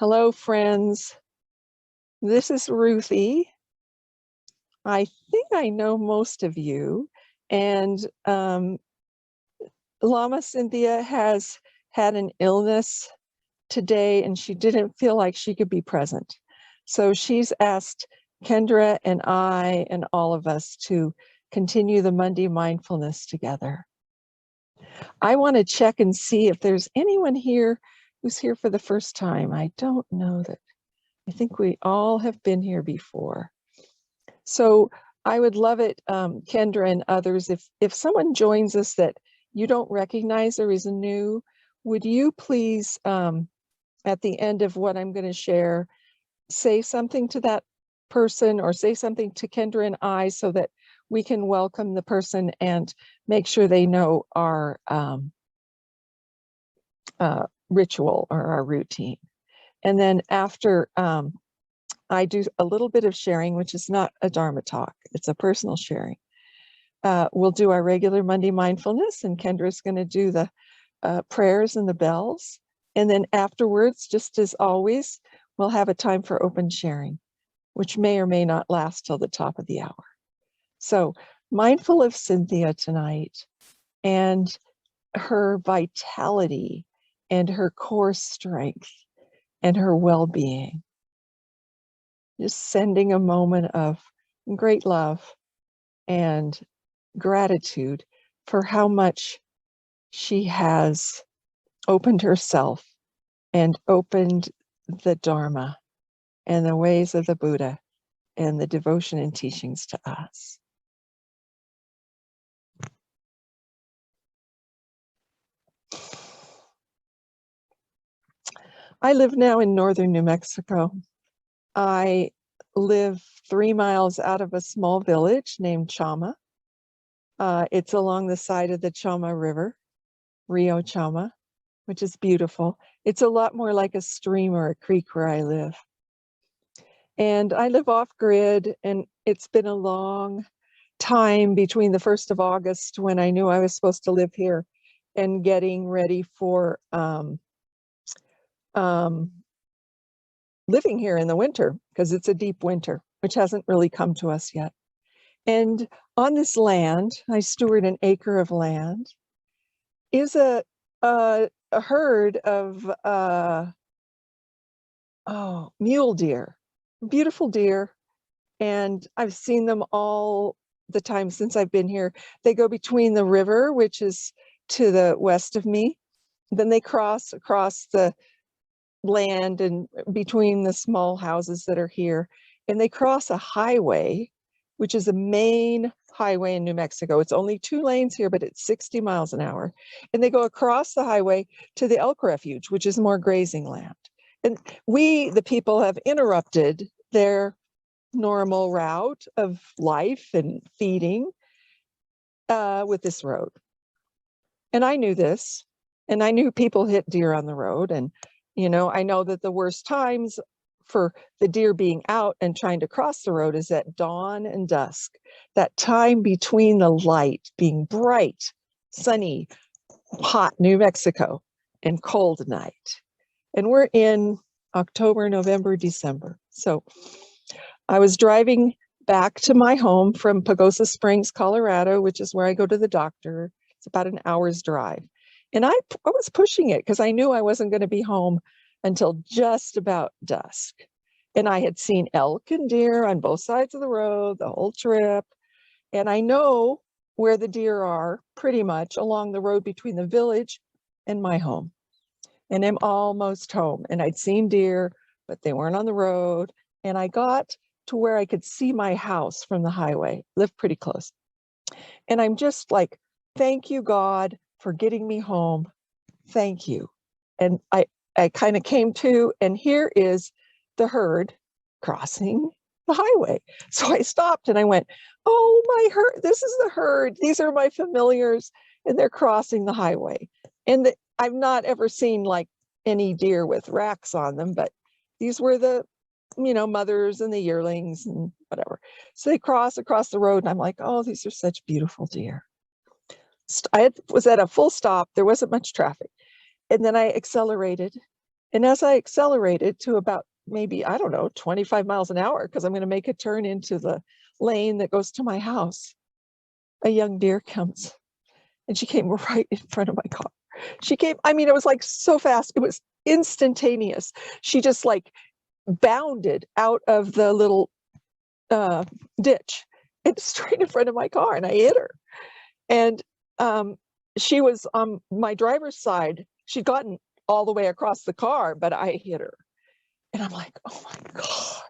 Hello, friends. This is Ruthie. I think I know most of you, and Lama Cynthia has had an illness today, and she didn't feel like she could be present. So she's asked Kendra and I and all of us to continue the Monday mindfulness together. I want to check and see if there's anyone here who's here for the first time. I don't know that. I think we all have been here before. So I would love it, Kendra and others, if someone joins us that you don't recognize or is new, would you please, at the end of what I'm going to share, say something to that person or say something to Kendra and I so that we can welcome the person and make sure they know our ritual or our routine. And then after I do a little bit of sharing, which is not a Dharma talk, it's a personal sharing. We'll do our regular Monday mindfulness, and Kendra's going to do the prayers and the bells. And then afterwards, just as always, we'll have a time for open sharing, which may or may not last till the top of the hour. So mindful of Cynthia tonight and her vitality and her core strength and her well-being. Just sending a moment of great love and gratitude for how much she has opened herself and opened the Dharma and the ways of the Buddha and the devotion and teachings to us. I live now in northern New Mexico. I live 3 miles out of a small village named Chama. It's along the side of the Chama River, Rio Chama, which is beautiful. It's a lot more like a stream or a creek where I live. And I live off grid, and it's been a long time between the 1st of August when I knew I was supposed to live here and getting ready for living here in the winter, because it's a deep winter, which hasn't really come to us yet. And on this land, I steward an acre of land, is a herd of mule deer, beautiful deer. And I've seen them all the time since I've been here. They go between the river, which is to the west of me. Then they cross across the land and between the small houses that are here. And they cross a highway, which is a main highway in New Mexico. It's only 2 lanes here, but it's 60 miles an hour. And they go across the highway to the elk refuge, which is more grazing land. And we, the people, have interrupted their normal route of life and feeding with this road. And I knew this, and I knew people hit deer on the road. And, you know, I know that the worst times for the deer being out and trying to cross the road is at dawn and dusk, that time between the light being bright, sunny, hot New Mexico and cold night. And we're in October, November, December. So I was driving back to my home from Pagosa Springs, Colorado, which is where I go to the doctor. It's about an hour's drive. And I was pushing it because I knew I wasn't going to be home until just about dusk. And I had seen elk and deer on both sides of the road the whole trip. And I know where the deer are pretty much along the road between the village and my home. And I'm almost home. And I'd seen deer, but they weren't on the road. And I got to where I could see my house from the highway, lived pretty close. And I'm just like, thank you, God, for getting me home. Thank you. And I kind of came to, and here is the herd crossing the highway. So I stopped and I went, oh, my herd, this is the herd. These are my familiars, and they're crossing the highway. And I've not ever seen like any deer with racks on them, but these were the, you know, mothers and the yearlings and whatever. So they cross across the road, and I'm like, oh, these are such beautiful deer. I was at a full stop. There wasn't much traffic. And then I accelerated And as I accelerated to about maybe, I don't know, 25 miles an hour, because I'm going to make a turn into the lane that goes to my house, a young deer comes, and she came right in front of my car. She came, I mean, it was like so fast. It was instantaneous. She just like bounded out of the little ditch and straight in front of my car, and I hit her. And she was on my driver's side. She'd gotten all the way across the car, but I hit her. And I'm like, oh my God.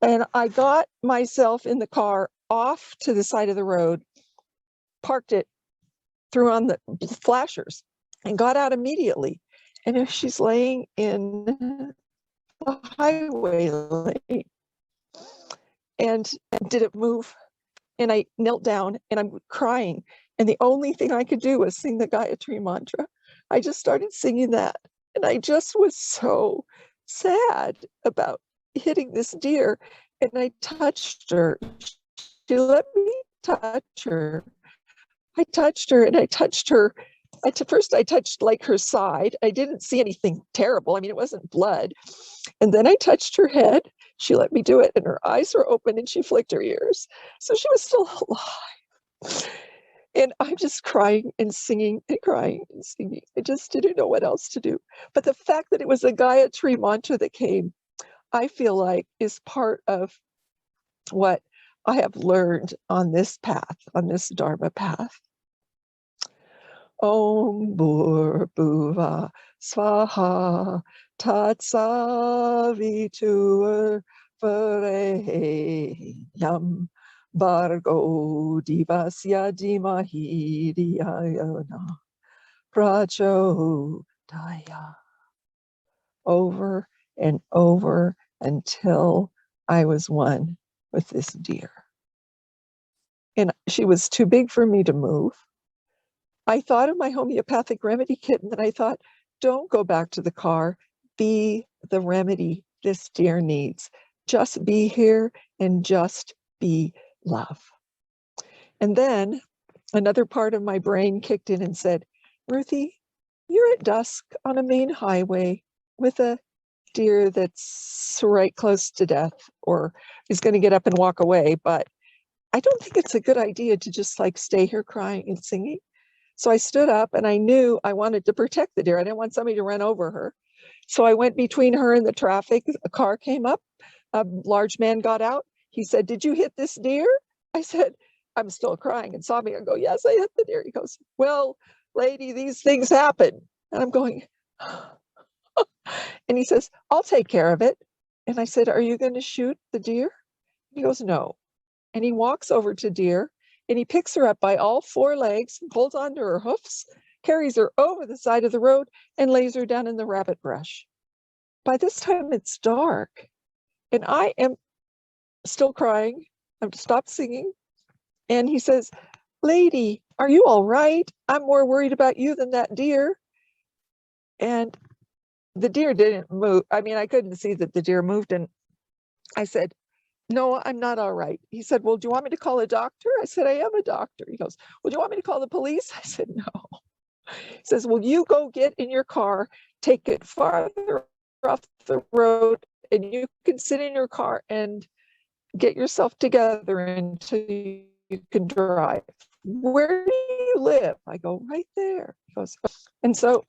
And I got myself in the car off to the side of the road, parked it, threw on the flashers, and got out immediately. And she's laying in the highway lane and didn't move. And I knelt down and I'm crying. And the only thing I could do was sing the Gayatri mantra. I just started singing that. And I just was so sad about hitting this deer. And I touched her. She let me touch her. I touched her and I touched her. First, I touched like her side. I didn't see anything terrible. I mean, it wasn't blood. And then I touched her head. She let me do it, and her eyes were open and she flicked her ears. So she was still alive. And I'm just crying and singing and crying and singing. I just didn't know what else to do. But the fact that it was a Gayatri mantra that came, I feel like is part of what I have learned on this path, on this Dharma path. Om Bhuva Swaha Tatsavitur Varenyam Bargo Divasya Dimahi Dhyayana Prachodaya. Over and over until I was one with this deer. And she was too big for me to move. I thought of my homeopathic remedy kit, and then I thought, don't go back to the car. Be the remedy this deer needs. Just be here and just be love. And then another part of my brain kicked in and said, Ruthie, you're at dusk on a main highway with a deer that's right close to death or is going to get up and walk away. But I don't think it's a good idea to just like stay here crying and singing. So I stood up and I knew I wanted to protect the deer. I didn't want somebody to run over her. So I went between her and the traffic. A car came up. A large man got out. He said, did you hit this deer? I said, I'm still crying, and saw me and go, yes, I hit the deer. He goes, well, lady, these things happen. And I'm going, and he says, I'll take care of it. And I said, are you going to shoot the deer? He goes, no. And he walks over to deer and he picks her up by all four legs, holds onto her hoofs, carries her over the side of the road, and lays her down in the rabbit brush. By this time, it's dark, and I am still crying. I've stopped singing. And he says, lady, are you all right? I'm more worried about you than that deer. And the deer didn't move. I mean, I couldn't see that the deer moved. And I said, no, I'm not all right. He said, well, do you want me to call a doctor? I said, I am a doctor. He goes, well, do you want me to call the police? I said, no. He says, well, you go get in your car, take it farther off the road, and you can sit in your car and get yourself together until you can drive. Where do you live? I go, right there. He goes, and so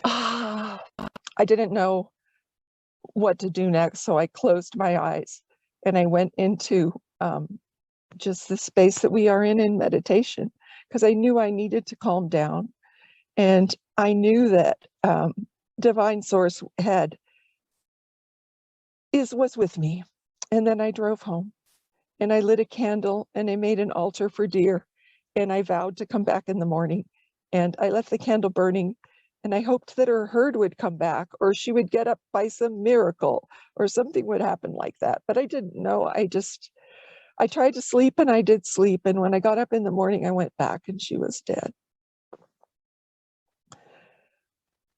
I didn't know what to do next. So I closed my eyes and I went into just the space that we are in meditation, because I knew I needed to calm down. And I knew that Divine Source was with me. And then I drove home and I lit a candle and I made an altar for deer. And I vowed to come back in the morning. And I left the candle burning. And I hoped that her herd would come back, or she would get up by some miracle, or something would happen like that. But I didn't know. I tried to sleep, and I did sleep. And when I got up in the morning, I went back and she was dead.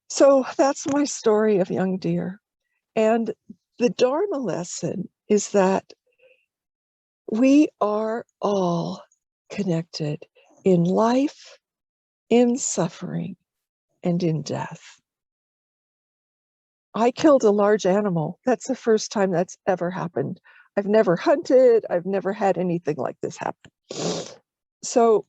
So that's my story of young deer. And the Dharma lesson is that we are all connected in life, in suffering, and in death. I killed a large animal. That's the first time that's ever happened. I've never hunted. I've never had anything like this happen. So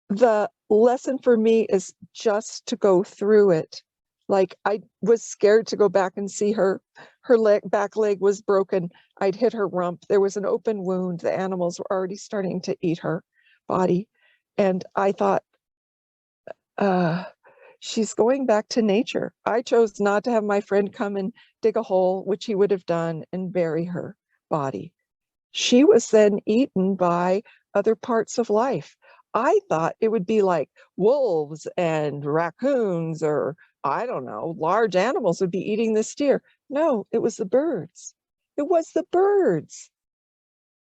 the lesson for me is just to go through it. Like, I was scared to go back and see her. Her back leg was broken. I'd hit her rump. There was an open wound. The animals were already starting to eat her body. And I thought, she's going back to nature. I chose not to have my friend come and dig a hole, which he would have done, and bury her body. She was then eaten by other parts of life. I thought it would be like wolves and raccoons, or I don't know, large animals would be eating this deer. No, it was the birds. It was the birds.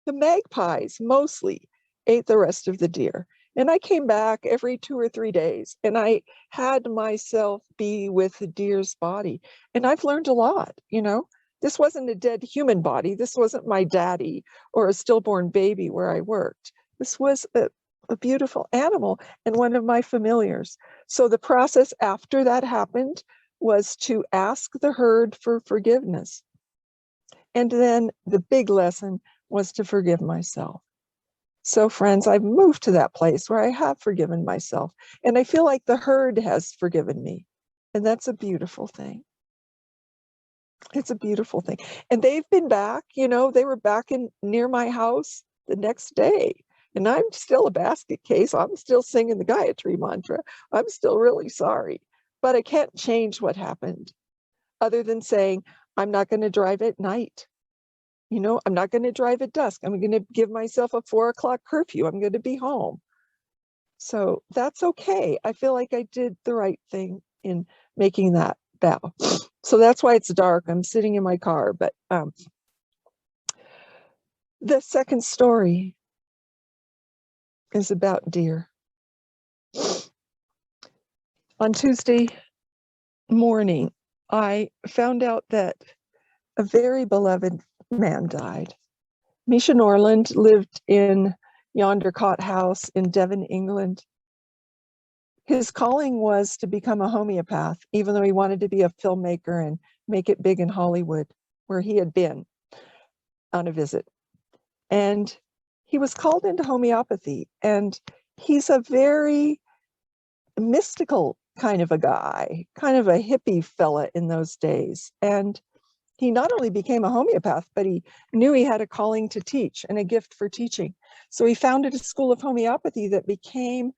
The magpies mostly ate the rest of the deer. And I came back every 2 or 3 days, and I had myself be with the deer's body. And I've learned a lot, you know. This wasn't a dead human body. This wasn't my daddy or a stillborn baby where I worked. This was a beautiful animal and one of my familiars. So the process after that happened was to ask the herd for forgiveness. And then the big lesson was to forgive myself. So, friends, I've moved to that place where I have forgiven myself, and I feel like the herd has forgiven me. And that's a beautiful thing. It's a beautiful thing. And they've been back, you know, they were back in near my house the next day. And I'm still a basket case. I'm still singing the Gayatri mantra. I'm still really sorry. But I can't change what happened other than saying, I'm not going to drive at night. You know, I'm not going to drive at dusk. I'm going to give myself a 4 o'clock curfew. I'm going to be home. So that's okay. I feel like I did the right thing in making that vow. So that's why it's dark. I'm sitting in my car. But the second story is about deer. On Tuesday morning, I found out that a very beloved man died. Misha Norland lived in yonder cot house in Devon, England. His calling was to become a homeopath, even though he wanted to be a filmmaker and make it big in Hollywood, where he had been on a visit. And he was called into homeopathy, and he's a very mystical kind of a guy, kind of a hippie fella in those days. And he not only became a homeopath, but he knew he had a calling to teach and a gift for teaching. So he founded a school of homeopathy that became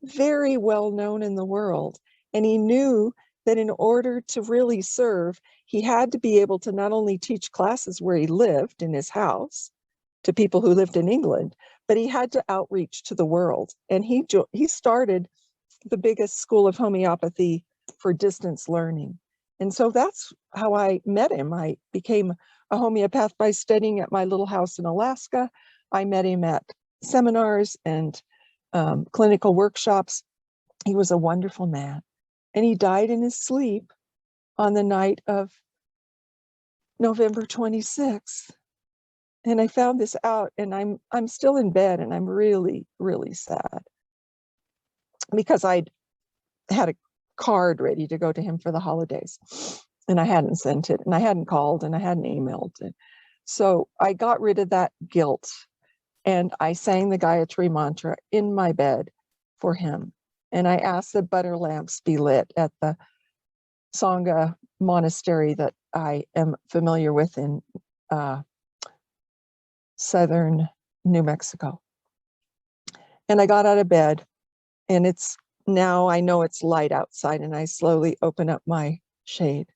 very well known in the world. And he knew that in order to really serve, he had to be able to not only teach classes where he lived in his house to people who lived in England, but he had to outreach to the world. And he started the biggest school of homeopathy for distance learning. And so that's how I met him. I became a homeopath by studying at my little house in Alaska. I met him at seminars and clinical workshops. He was a wonderful man. And he died in his sleep on the night of November 26th. And I found this out, and I'm still in bed, and I'm really, really sad because I'd had a card ready to go to him for the holidays, and I hadn't sent it, and I hadn't called, and I hadn't emailed it. So I got rid of that guilt, and I sang the Gayatri mantra in my bed for him. And I asked that butter lamps be lit at the Sangha monastery that I am familiar with in southern New Mexico. And I got out of bed, and now I know it's light outside, and I slowly open up my shade.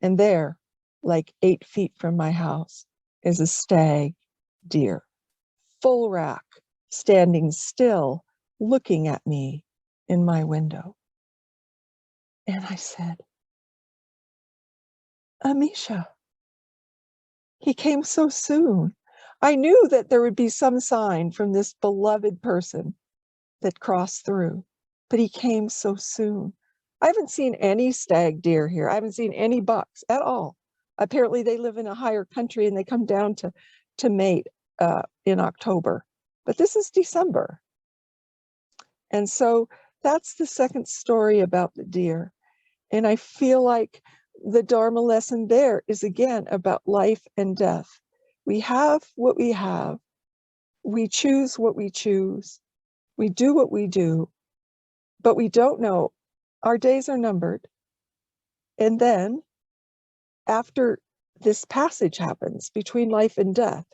And there, like 8 feet from my house, is a stag deer, full rack, standing still, looking at me in my window. And I said, Amisha, he came so soon. I knew that there would be some sign from this beloved person that crossed through, but he came so soon. I haven't seen any stag deer here. I haven't seen any bucks at all. Apparently they live in a higher country and they come down to mate in October, but this is December. And so that's the second story about the deer. And I feel like the Dharma lesson there is again about life and death. We have what we have. We choose what we choose. We do what we do, but we don't know. Our days are numbered. And then after this passage happens between life and death,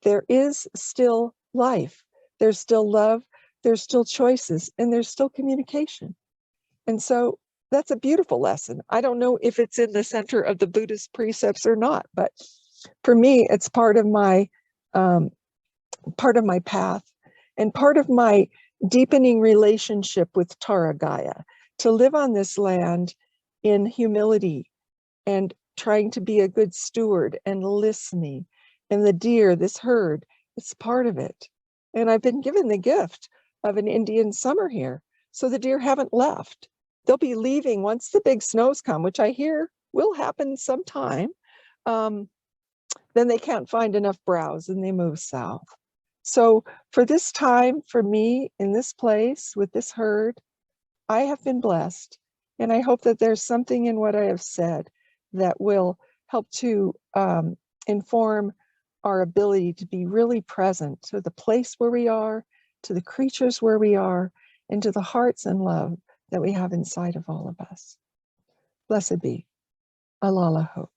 there is still life. There's still love. There's still choices, and there's still communication. And so that's a beautiful lesson. I don't know if it's in the center of the Buddhist precepts or not, but for me, it's part of my path and part of my deepening relationship with Tara Gaia, to live on this land in humility and trying to be a good steward and listening. And the deer, this herd, it's part of it. And I've been given the gift of an Indian summer here. So the deer haven't left. They'll be leaving once the big snows come, which I hear will happen sometime. Then they can't find enough browse and they move south. So for this time, for me in this place with this herd, I have been blessed. And I hope that there's something in what I have said that will help to inform our ability to be really present to the place where we are, to the creatures where we are, and to the hearts and love that we have inside of all of us. Blessed be. Alala ho.